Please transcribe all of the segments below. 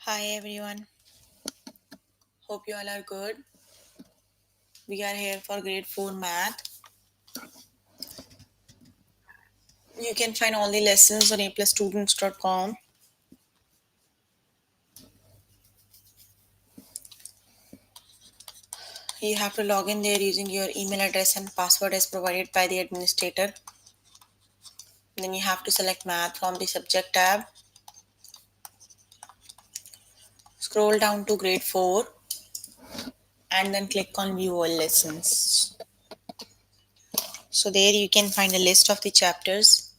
Hi everyone, hope you all are good. We are here for grade 4 math. You can find all the lessons on aplusstudents.com. You have to log in there using your email address and password as provided by the administrator. Then you have to select math from the subject tab. Scroll down to grade 4 and then click on view all lessons. So there you can find a list of the chapters.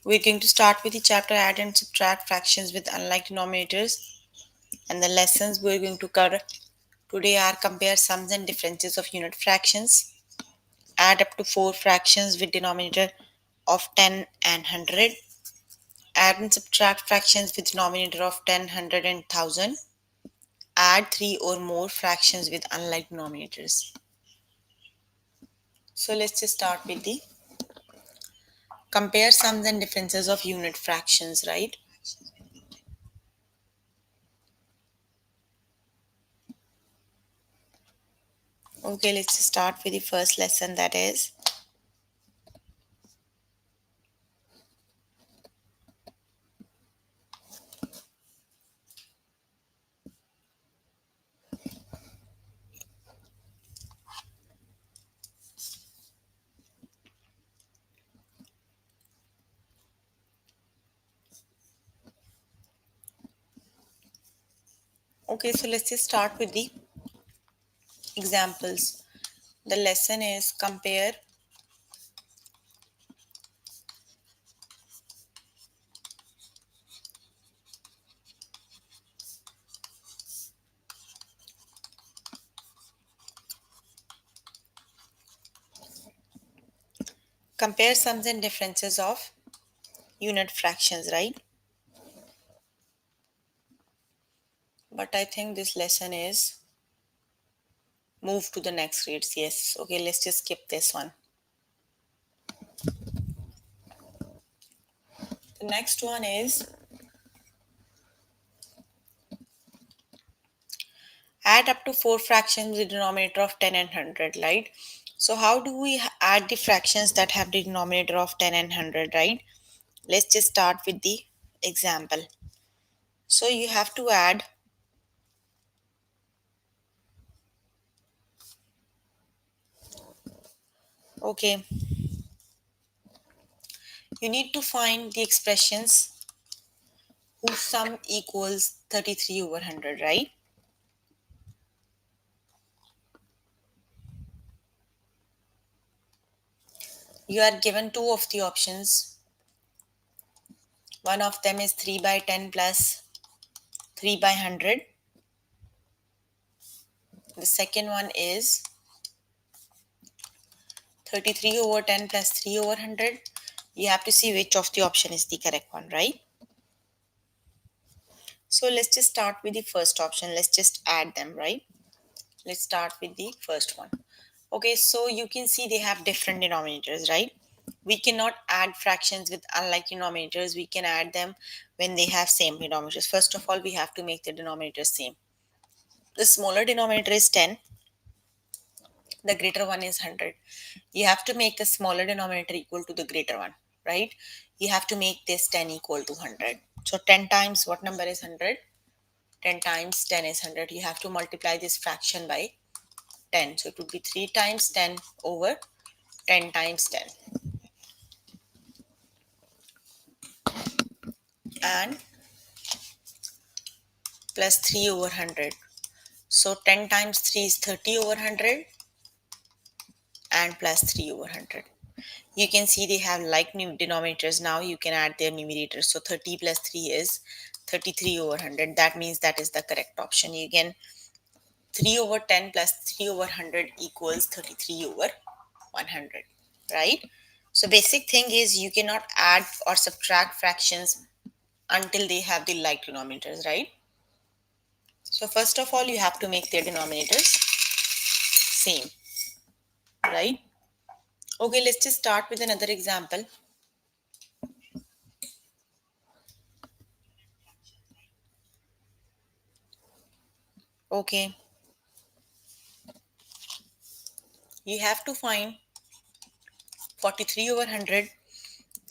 We're going to start with the chapter add and subtract fractions with unlike denominators, and the lessons we're going to cover today are compare sums and differences of unit fractions, add up to 4 fractions with denominator of 10 and 100, add and subtract fractions with denominator of 10, 100 and 1000, add 3 or more fractions with unlike denominators. So let's just start with the compare sums and differences of unit fractions, right? Okay, let's just start with the first lesson, that is. Okay, so let's just start with the examples. The lesson is compare sums and differences of unit fractions, right? But I think this lesson is move to the next grades. Yes. Okay, let's just skip this one. The next one is add up to 4 fractions with denominator of 10 and 100, right? So how do we add the fractions that have the denominator of 10 and 100, right? Let's just start with the example. So you have to add, okay, you need to find the expressions whose sum equals 33 over 100, right? You are given two of the options. One of them is 3 by 10 plus 3 by 100. The second one is 33 over 10 plus 3 over 100. You have to see which of the option is the correct one, right? So let's just start with the first option. Let's just add them, right? Let's start with the first one. Okay, so you can see they have different denominators, right? We cannot add fractions with unlike denominators. We can add them when they have same denominators. First of all, we have to make the denominators same. The smaller denominator is 10, the greater one is 100. You have to make the smaller denominator equal to the greater one, right? You have to make this 10 equal to 100. So 10 times what number is 100? 10 times 10 is 100. You have to multiply this fraction by 10. So it would be 3 times 10 over 10 times 10 and plus 3 over 100. So 10 times 3 is 30 over 100 and plus 3 over 100. You can see they have like new denominators. Now you can add their numerators. So 30 plus 3 is 33 over 100. That means that is the correct option. You can 3 over 10 plus 3 over 100 equals 33 over 100, right? So basic thing is you cannot add or subtract fractions until they have the like denominators, right? So first of all, you have to make their denominators same, right? Okay, let's just start with another example. Okay, you have to find 43 over 100,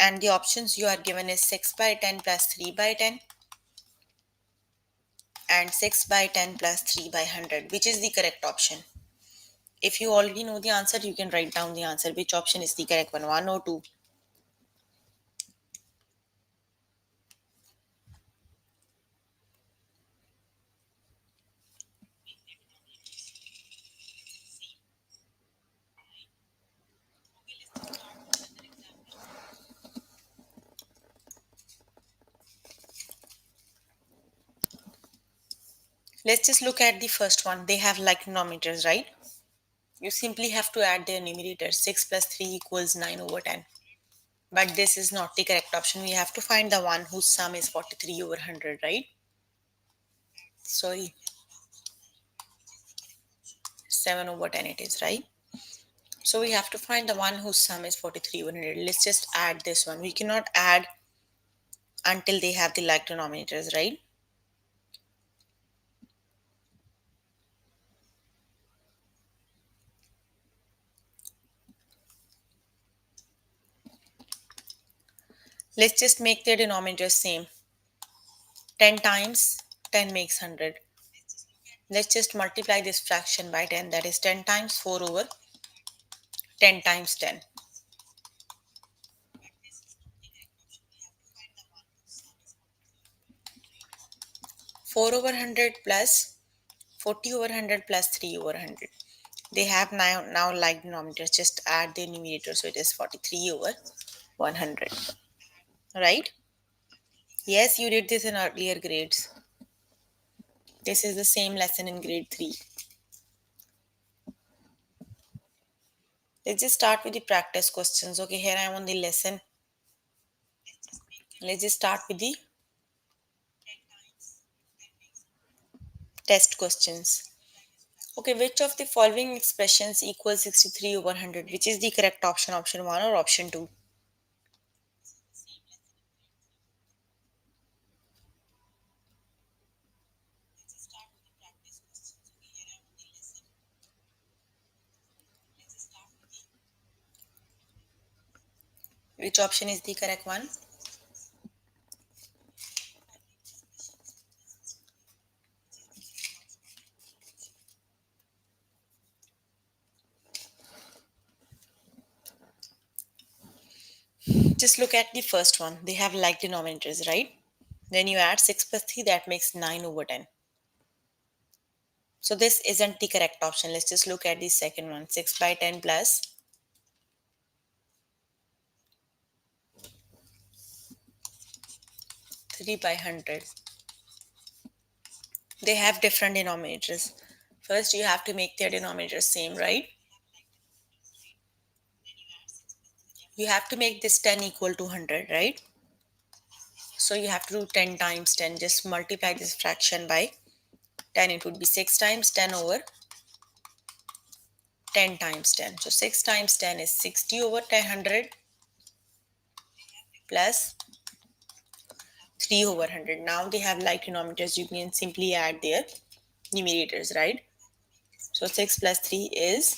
and the options you are given is 6 by 10 plus 3 by 10 and 6 by 10 plus 3 by 100. Which is the correct option? If you already know the answer, you can write down the answer. Which option is the correct one? 1 or 2? Let's just look at the first one. They have like denominators, right? You simply have to add their numerators. 6 plus 3 equals 9 over 10. But this is not the correct option. We have to find the one whose sum is 43 over 100, right? Sorry, 7 over 10 it is, right? So we have to find the one whose sum is 43 over 100. Let's just add this one. We cannot add until they have the like denominators, right? Let's just make their denominators same. 10 times 10 makes 100. Let's just multiply this fraction by 10. That is 10 times 4 over 10 times 10. 4 over 100 plus 40 over 100 plus 3 over 100. They have now like denominators. Just add the numerator. So it is 43 over 100. Right? Yes, you did this in earlier grades. This is the same lesson in grade 3. Let's just start with the practice questions. Okay, here I am on the lesson. Let's just start with the test questions. Okay, which of the following expressions equals 63 over 100? Which is the correct option? Option 1 or option 2? Which option is the correct one? Just look at the first one. They have like denominators, right? Then you add 6 plus 3, that makes 9 over 10. So this isn't the correct option. Let's just look at the second one. 6 by 10 plus 3 by 100. They have different denominators. First, you have to make their denominators same, right? You have to make this 10 equal to 100, right? So you have to do 10 times 10. Just multiply this fraction by 10. It would be 6 times 10 over 10 times 10. So 6 times 10 is 60 over 100 plus 3 over 100. Now they have like denominators. You can simply add their numerators, right? So 6 plus 3 is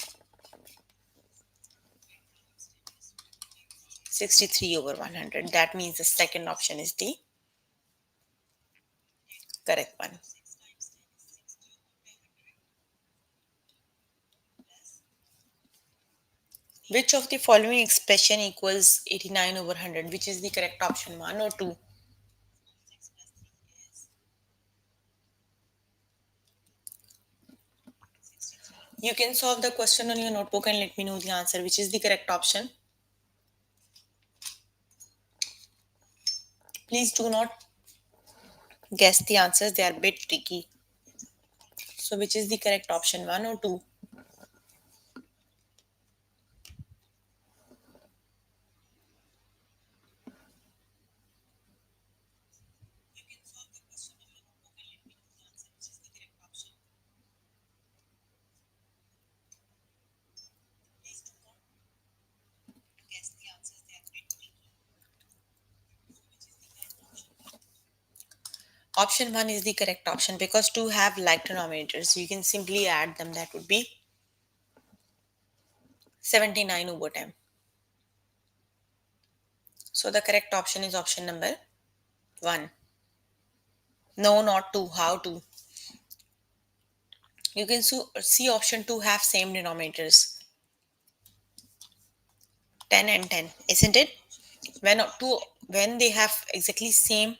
63 over 100. That means the second option is the correct one. Which of the following expression equals 89 over 100? Which is the correct option, 1 or 2? You can solve the question on your notebook and let me know the answer. Which is the correct option? Please do not guess the answers, they are a bit tricky. So, which is the correct option, 1 or 2? Option 1 is the correct option because 2 have like denominators. So you can simply add them. That would be 79 over 10. So the correct option is option number 1. No, not 2. How to? You can see option 2 have same denominators, 10 and 10, isn't it? When they have exactly same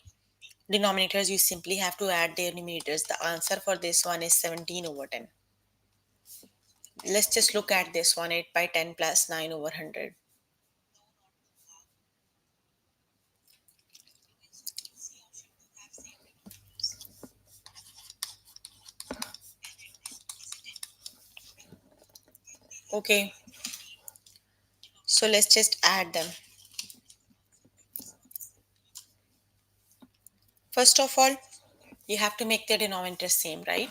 denominators, you simply have to add their numerators. The answer for this one is 17 over 10. Let's just look at this one, 8 by 10 plus 9 over 100. Okay, so let's just add them. First of all, you have to make the denominators same, right?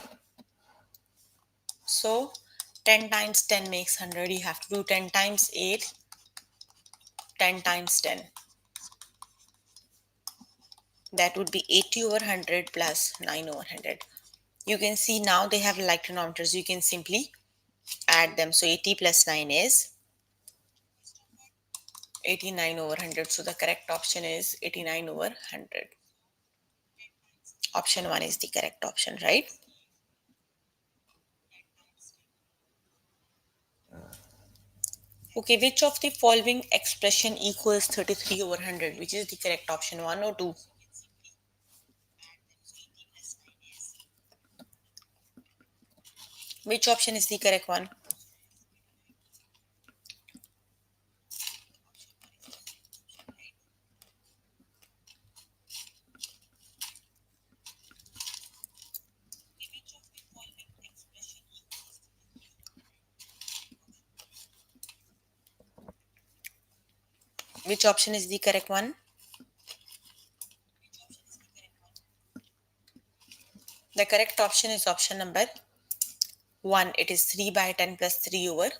So 10 times 10 makes 100. You have to do 10 times 8, 10 times 10. That would be 80 over 100 plus 9 over 100. You can see now they have like denominators. You can simply add them. So 80 plus 9 is 89 over 100. So the correct option is 89 over 100. Option 1 is the correct option, right? Okay, which of the following expression equals 33 over 100? Which is the correct option, 1 or 2? Which option is the correct one? Which option is the correct one? The correct option is option number 1. It is 3 by 10 plus 3 over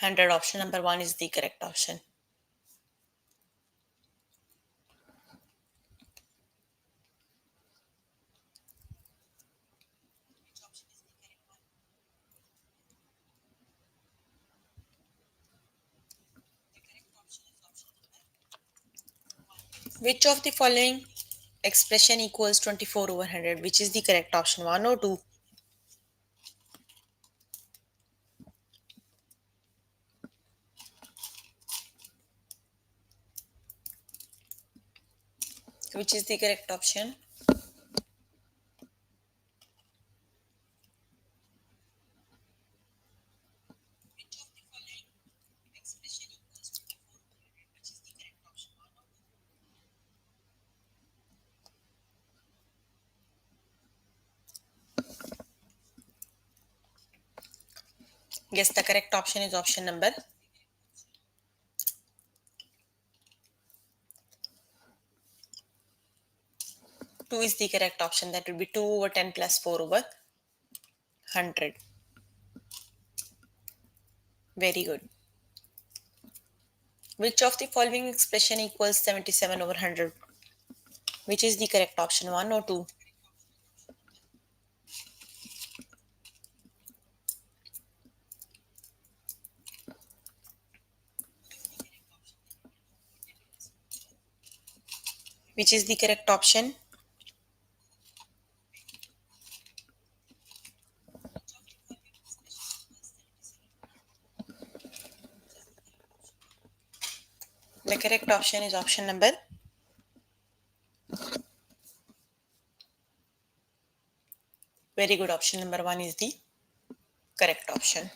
100. Option number 1 is the correct option. Which of the following expression equals 24 over 100? Which is the correct option, 1 or 2? Which is the correct option? Yes, the correct option is option number 2 is the correct option. That would be 2 over 10 plus 4 over 100. Very good. Which of the following expression equals 77 over 100? Which is the correct option, 1 or 2? Which is the correct option? The correct option is option number. Very good. Option number 1 is the correct option.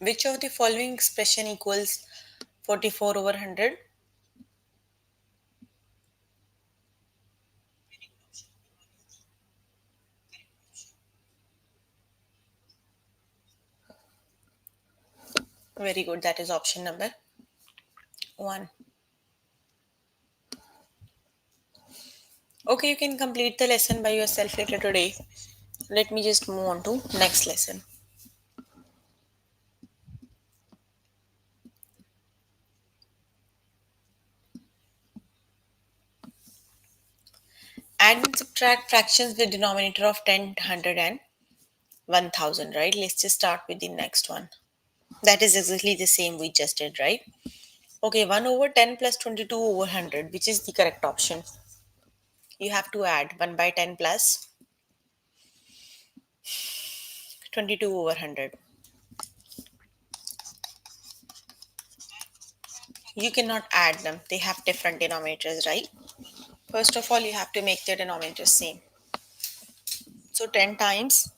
Which of the following expression equals 44 over 100? Very good. That is option number 1. Okay, you can complete the lesson by yourself later today. Let me just move on to next lesson. Add and subtract fractions with denominator of 10, 100 and 1000, right? Let's just start with the next one. That is exactly the same we just did, right? Okay, 1 over 10 plus 22 over 100, which is the correct option. You have to add 1 by 10 plus 22 over 100. You cannot add them, they have different denominators, right? First of all, you have to make their denominators same. So 10 times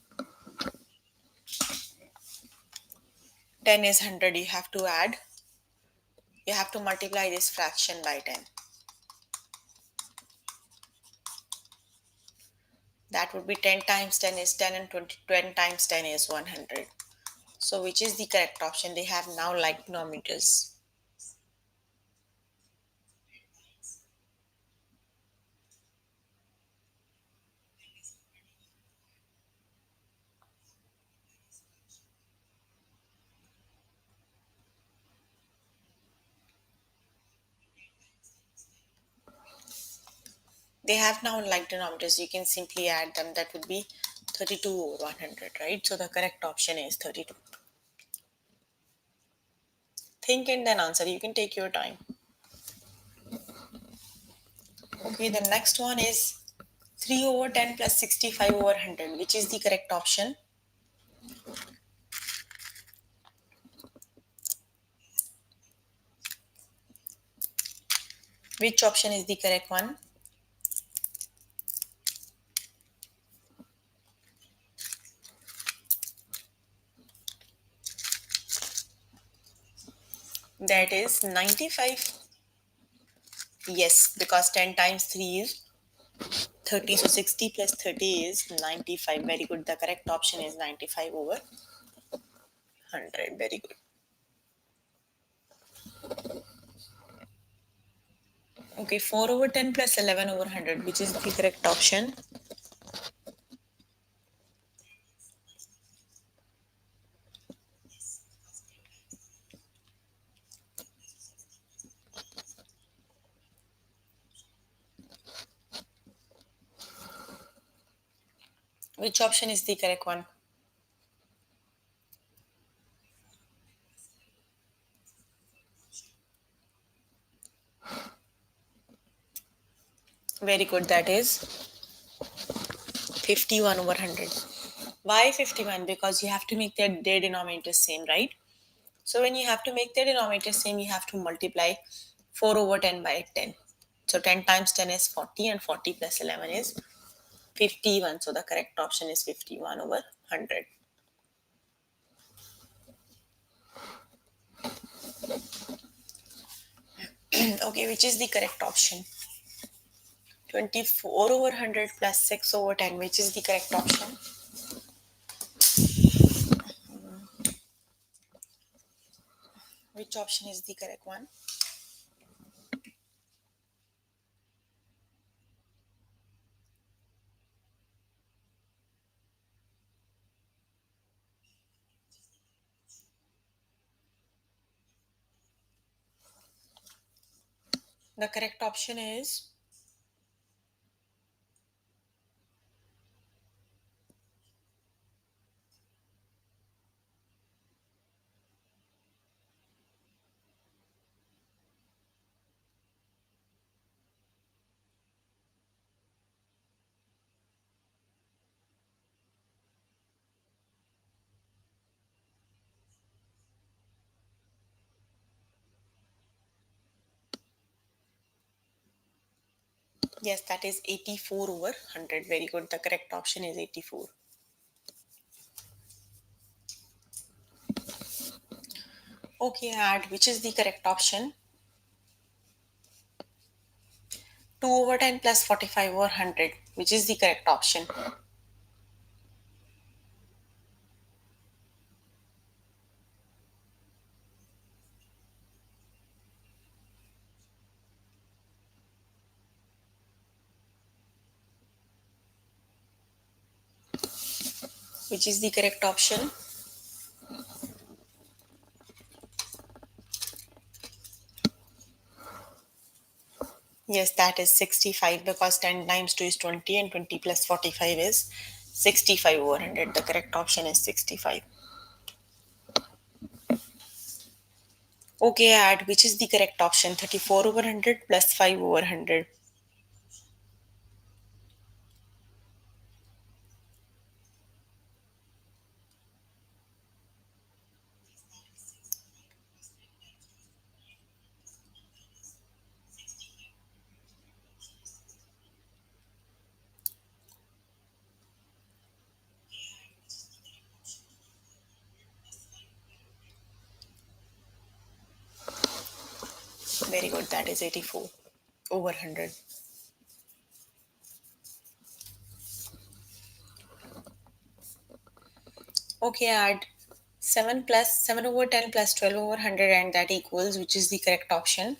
10 is 100. You have to multiply this fraction by 10. That would be 10 times 10 is 10 and 10 times 10 is 100. So which is the correct option? They have now like denominators. They have now like denominators. You can simply add them. That would be 32 over 100, right? So the correct option is 32. Think and then answer. You can take your time. Okay, the next one is 3 over 10 plus 65 over 100, which is the correct option. Which option is the correct one? That is 95. Yes, because 10 times 3 is 30. So 60 plus 30 is 95. Very good. The correct option is 95 over 100. Very good. Okay, 4 over 10 plus 11 over 100, which is the correct option. Which option is the correct one? Very good. That is 51 over 100. Why 51? Because you have to make their denominators same, right? So when you have to make their denominators same, you have to multiply 4 over 10 by 10. So 10 times 10 is 40 and 40 plus 11 is 51. So the correct option is 51 over 100. Okay, which is the correct option? 24 over 100 plus 6 over 10, which is the correct option? Which option is the correct one? The correct option is yes, that is 84 over 100. Very good. The correct option is 84. Okay, add which is the correct option? 2 over 10 plus 45 over 100, which is the correct option? which is the correct option? Yes, that is 65 because 10 times 2 is 20 and 20 plus 45 is 65 over 100. The correct option is 65. Okay, add which is the correct option? 34 over 100 plus 5 over 100. Very good, that is 84 over 100. Okay, add 7 plus 7 over 10 plus 12 over 100 and that equals which is the correct option?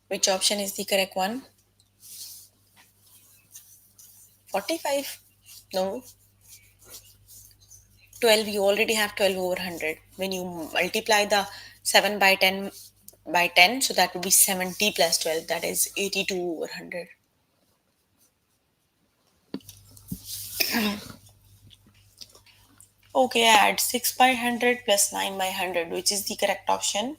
Which option is the correct one? 45? No. 12, you already have 12 over 100. When you multiply the 7 by 10 by 10, so that would be 70 plus 12, that is 82 over 100. Okay, add 6 by 100 plus 9 by 100, which is the correct option?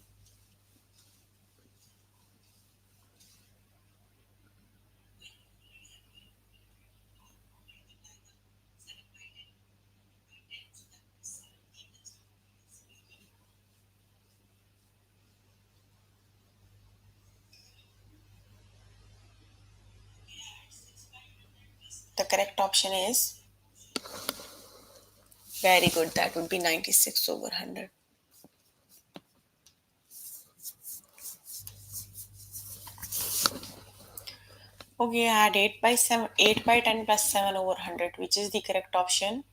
The correct option is very good, that would be 96 over 100. Okay, add 8 by 7, 8 by 10 plus 7 over 100, which is the correct option?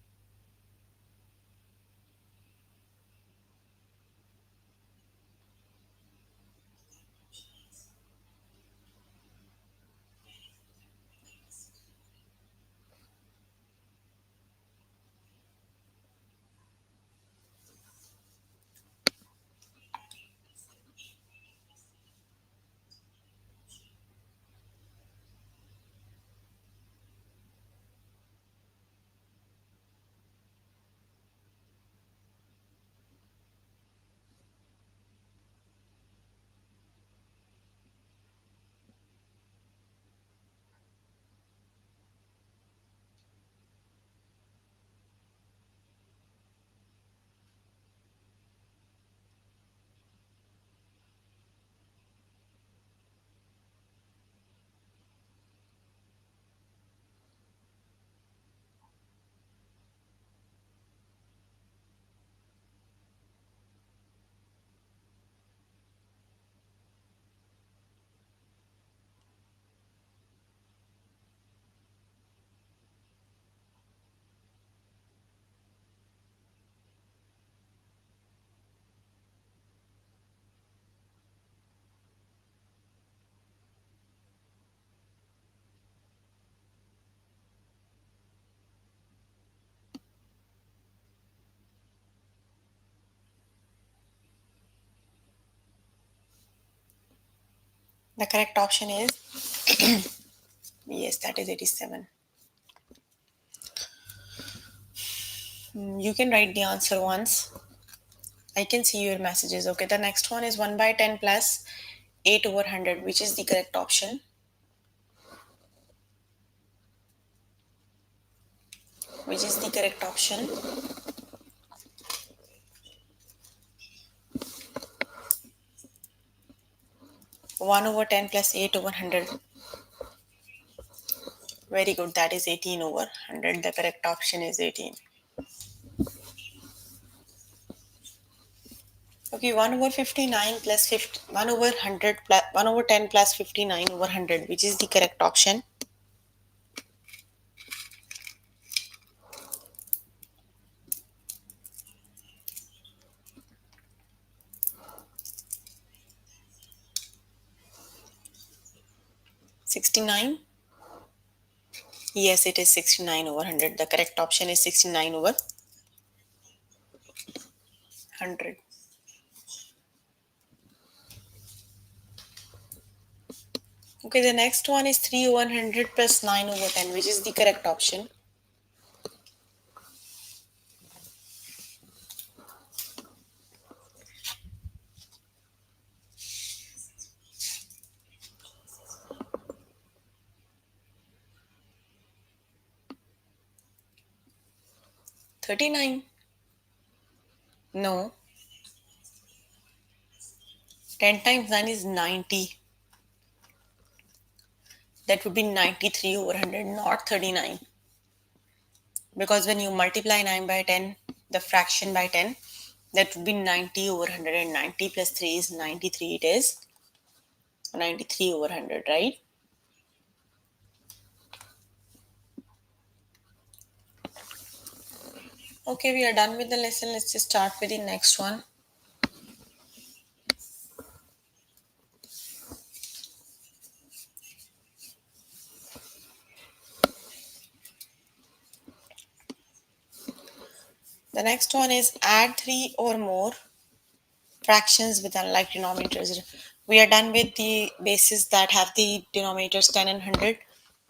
The correct option is yes, that is 87. You can write the answer once. I can see your messages. Okay, the next one is 1 by 10 plus 8 over 100, which is the correct option? Which is the correct option? 1 over 10 plus 8 over 100. Very good, that is 18 over 100. The correct option is 18. Okay, 1 over 59 plus 50, 1 over 100 plus 1 over 10 plus 59 over 100, which is the correct option? 69? Yes, it is 69 over 100. The correct option is 69 over 100. Okay, the next one is 3 over 100 plus 9 over 10, which is the correct option. 39? No. 10 times 9 is 90. That would be 93 over 100, not 39. Because when you multiply 9 by 10, the fraction by 10, that would be 90 over 100, and 90 plus 3 is 93. It is 93 over 100, right? Okay, we are done with the lesson. Let's just start with the next one. The next one is add 3 or more fractions with unlike denominators. We are done with the bases that have the denominators 10 and 100.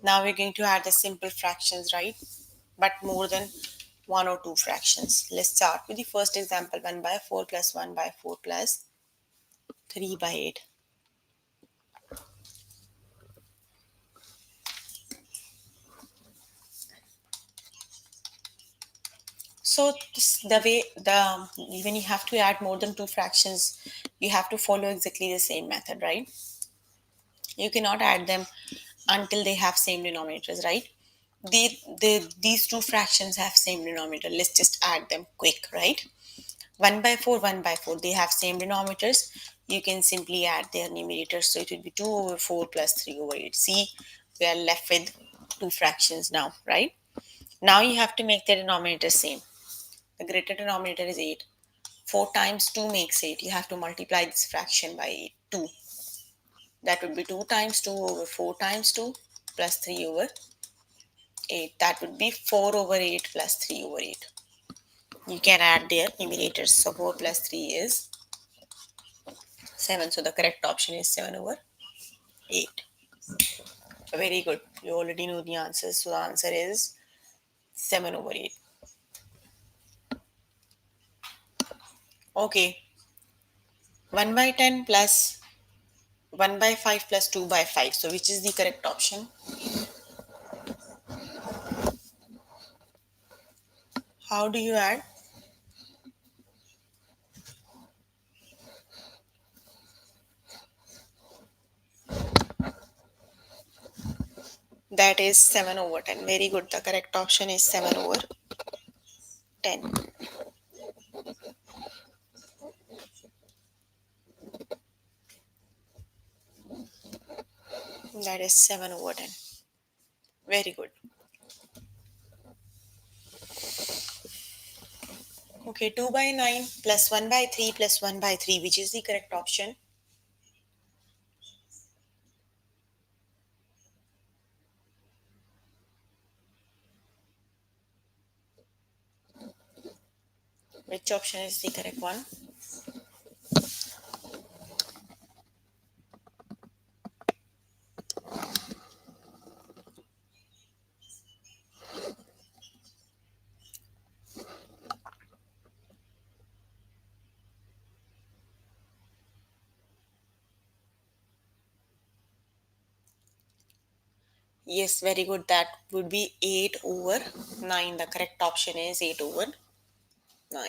Now we're going to add the simple fractions, right? But more than one or two fractions. Let's start with the first example, 1 by 4 plus 1 by 4 plus 3 by 8. So the way the when you have to add more than two fractions, you have to follow exactly the same method, right? You cannot add them until they have same denominators, right? These two fractions have same denominator. Let's just add them quick, right? 1 by 4, 1 by 4, they have same denominators. You can simply add their numerators. So it will be 2 over 4 plus 3 over 8. See, we are left with two fractions now, right? Now you have to make the denominator same. The greater denominator is 8. 4 times 2 makes 8. You have to multiply this fraction by 8. 2. That would be 2 times 2 over 4 times 2 plus 3 over 8. That would be 4 over 8 plus 3 over 8. You can add their numerators. So 4 plus 3 is 7. So the correct option is 7 over 8. Very good. You already know the answers. So the answer is 7 over 8. Okay. 1 by 10 plus 1 by 5 plus 2 by 5. So which is the correct option? How do you add? That is 7 over 10. Very good. The correct option is 7 over 10. That is 7 over 10. Very good. Okay, 2 by 9 plus 1 by 3 plus 1 by 3. Which is the correct option? Which option is the correct one? Yes, very good. That would be 8 over 9. The correct option is 8 over 9.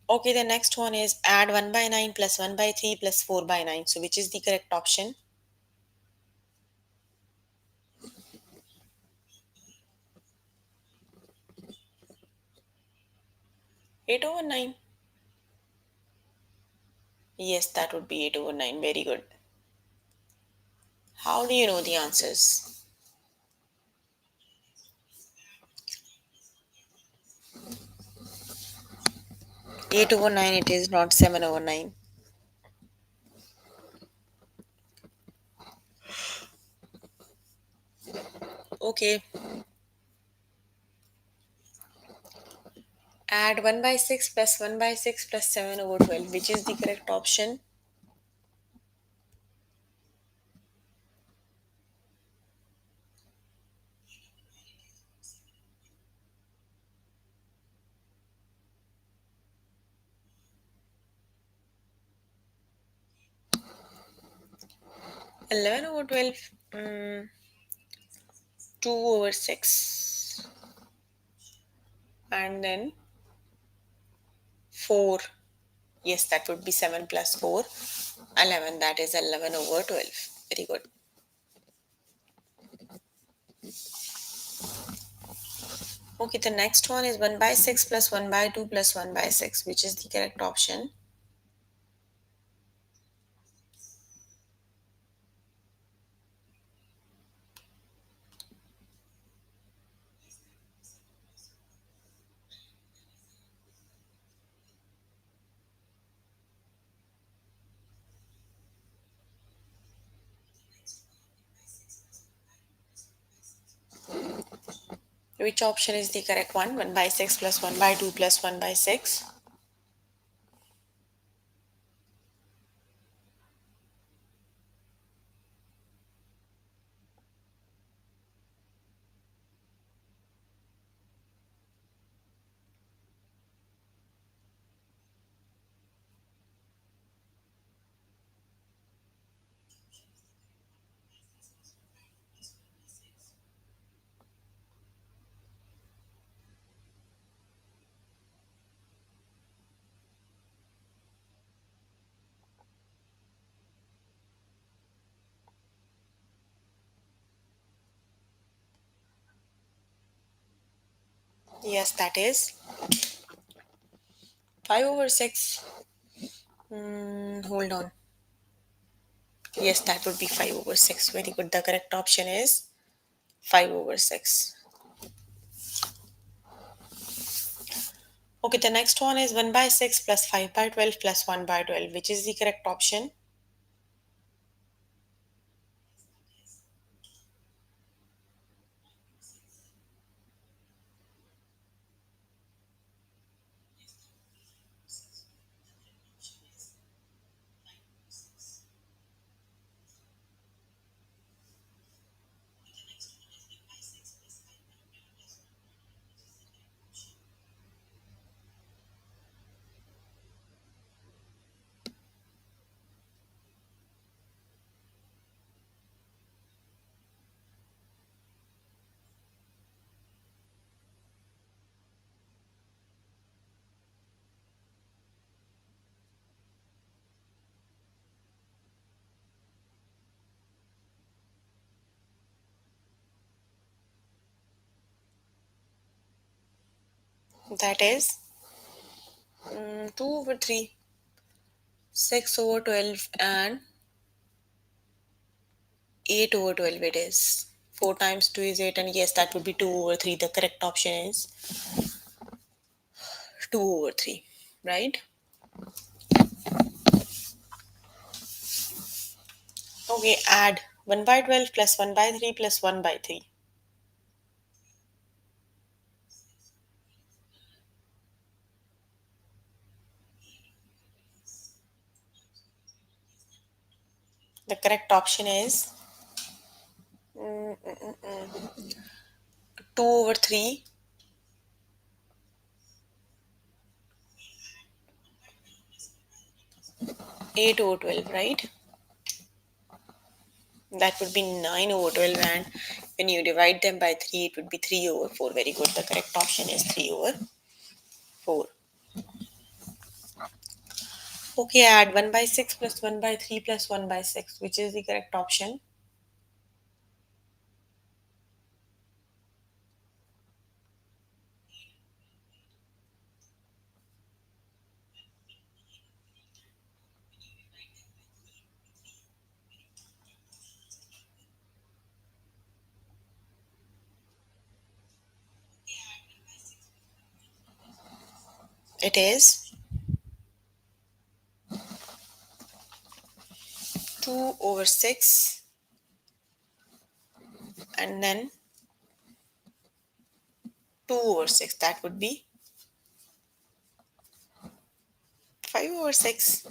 Okay, the next one is add 1 by 9 plus 1 by 3 plus 4 by 9. So, which is the correct option? 8 over 9. Yes, that would be 8 over 9. Very good. How do you know the answers? 8 over 9 it is, not 7 over 9. Okay, add 1 by 6 plus 1 by 6 plus 7 over 12. Which is the correct option? 11 over 12. 2 over 6. And then 4. Yes, that would be 7 plus 4. 11. That is 11 over 12. Very good. Okay, the next one is 1 by 6 plus 1 by 2 plus 1 by 6. Which is the correct option? Which option is the correct one? 1 by 6 plus 1 by 2 plus 1 by 6. Yes, that is 5 over 6. Hold on. Yes, that would be 5 over 6. Very good. The correct option is 5 over 6. Okay, the next one is 1 by 6 plus 5 by 12 plus 1 by 12. Which is the correct option? That is 2 over 3, 6 over 12, and 8 over 12 it is. 4 times 2 is 8, and yes, that would be 2 over 3. The correct option is 2 over 3, right? Okay, add 1 by 12 plus 1 by 3 plus 1 by 3. The correct option is 2 over 3, 8 over 12, right? That would be 9 over 12, and when you divide them by 3, it would be 3 over 4. Very good. The correct option is 3 over 4. Okay, add 1 by 6 plus 1 by 3 plus 1 by 6. Which is the correct option? It is 2 over 6 and then 2 over 6. That would be 5 over 6.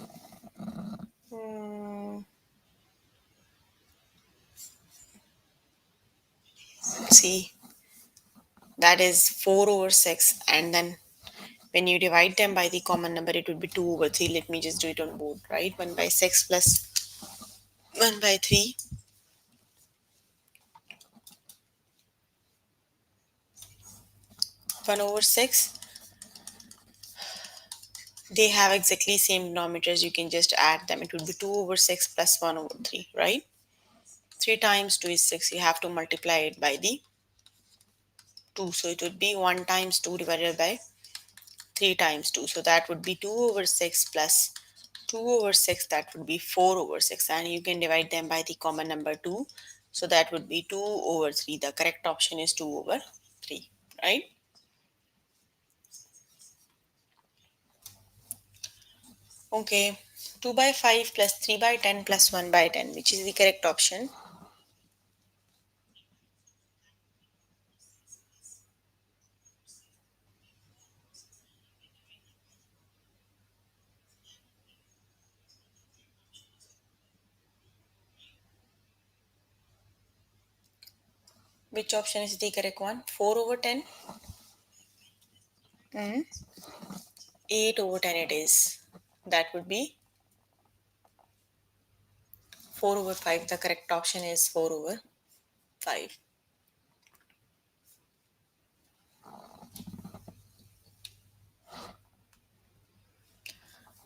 Hmm, see, that is 4 over 6. And then when you divide them by the common number, it would be 2 over 3. Let me just do it on both, right? 1 by 6 plus 1 by 3. 1 over 6. They have exactly same denominators. You can just add them. It would be 2 over 6 plus 1 over 3, right? 3 times 2 is 6. You have to multiply it by the 2. So it would be 1 times 2 divided by 3 times 2. So that would be 2 over 6 plus 2 over 6. That would be 4 over 6. And you can divide them by the common number 2. So that would be 2 over 3. The correct option is 2 over 3, right? Okay. 2 by 5 plus 3 by 10 plus 1 by 10. Which is the correct option? Which option is the correct one? 4 over 10? Mm. 8 over 10 it is. That would be 4 over 5. The correct option is 4 over 5.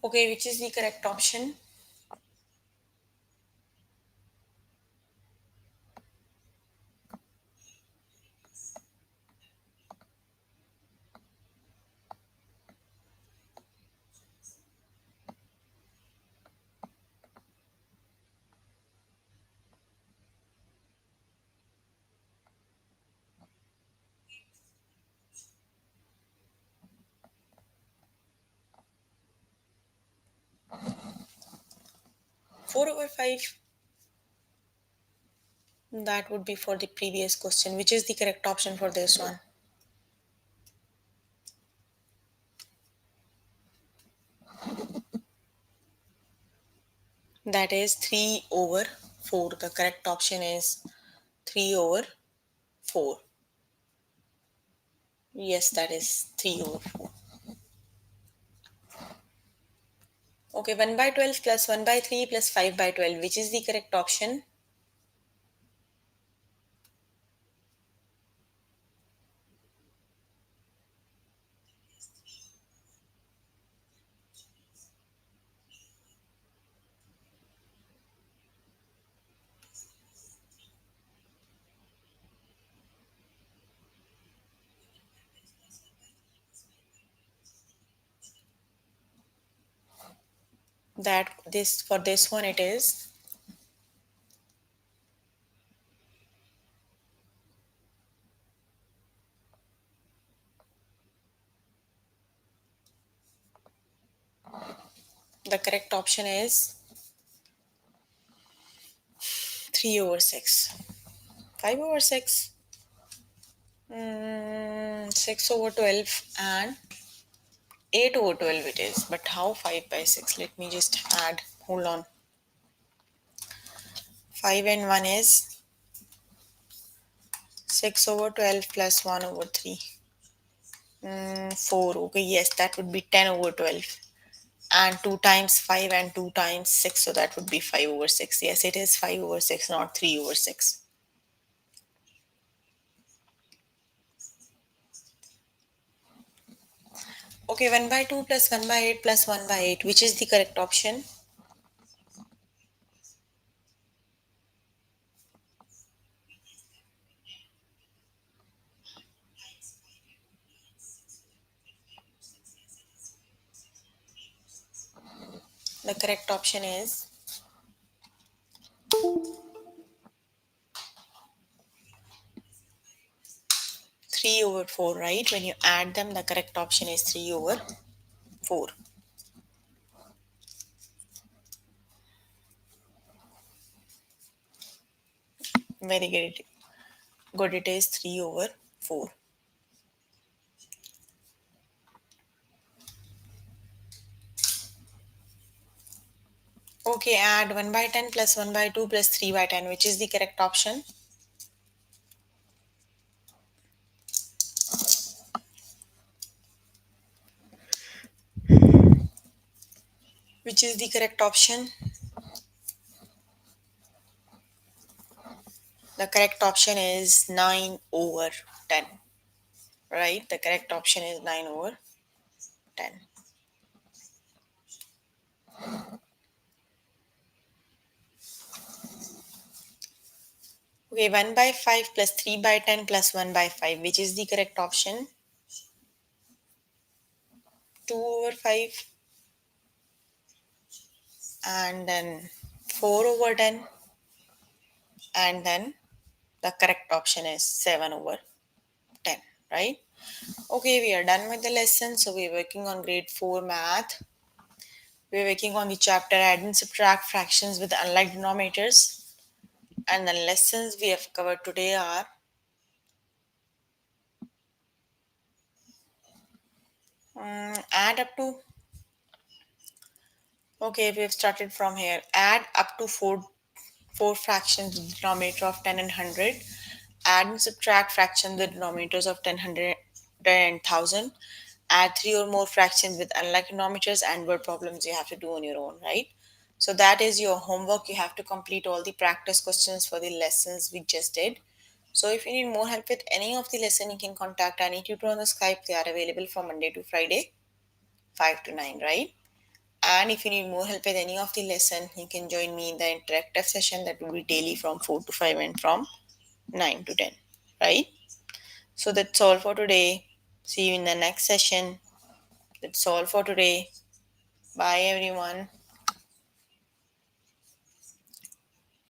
Okay, which is the correct option? Four over 5. That would be for the previous question. Which is the correct option for this one? That is 3 over 4. The correct option is 3 over 4. Yes, that is 3 over 4. Okay, 1 by 12 plus 1 by 3 plus 5 by 12. Which is the correct option? That this for this one it is the correct option is 3 over 6. 5 over 6. 6 over 12 and 8 over 12 it is. But how 5 by 6? Let me just add. Hold on. 5 and 1 is 6 over 12 plus 1 over 3. 4. Okay, yes, that would be 10 over 12. And 2 times 5 and 2 times 6. So that would be 5 over 6. Yes, it is 5 over 6, not 3 over 6. Okay, 1 by 2 plus 1 by 8 plus 1 by 8. Which is the correct option? The correct option is 3 over 4, right? When you add them, the correct option is 3 over 4. Very good. Good, it is 3 over 4. Okay, add 1 by 10 plus 1 by 2 plus 3 by 10, which is the correct option? Which is the correct option? The correct option is 9 over 10, right? The correct option is 9 over 10. Okay, 1 by 5 plus 3 by 10 plus 1 by 5, which is the correct option? 2 over 5, and then 4 over 10, and then the correct option is 7 over 10, right? Okay, we are done with the lesson. So we're working on grade 4 math. We're working on the chapter add and subtract fractions with unlike denominators. And the lessons we have covered today are add up to, okay, we have started from here. Add up to four fractions with the denominator of 10 and 100. Add and subtract fractions with the denominators of 10, 100, and 1000. Add three or more fractions with unlike denominators, and word problems you have to do on your own, right? So that is your homework. You have to complete all the practice questions for the lessons we just did. So if you need more help with any of the lesson, you can contact any tutor on the Skype. They are available from Monday to Friday, 5 to 9, right? And if you need more help with any of the lesson, you can join me in the interactive session that will be daily from 4 to 5 and from 9 to 10, right? So that's all for today. See you in the next session. That's all for today. Bye everyone.